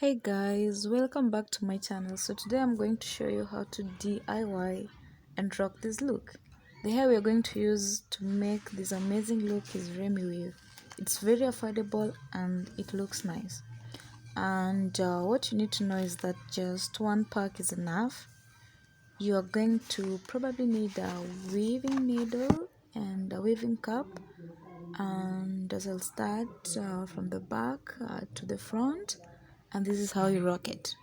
Hey guys, welcome back to my channel. So today I'm going to show you how to DIY and rock this look. The hair we're going to use to make this amazing look is Remy weave. It's very affordable and it looks nice. And what you need to know is that just one pack is enough. You are going to probably need a weaving needle and a weaving cup. And as I'll start from the back to the front, and this is how you rock it.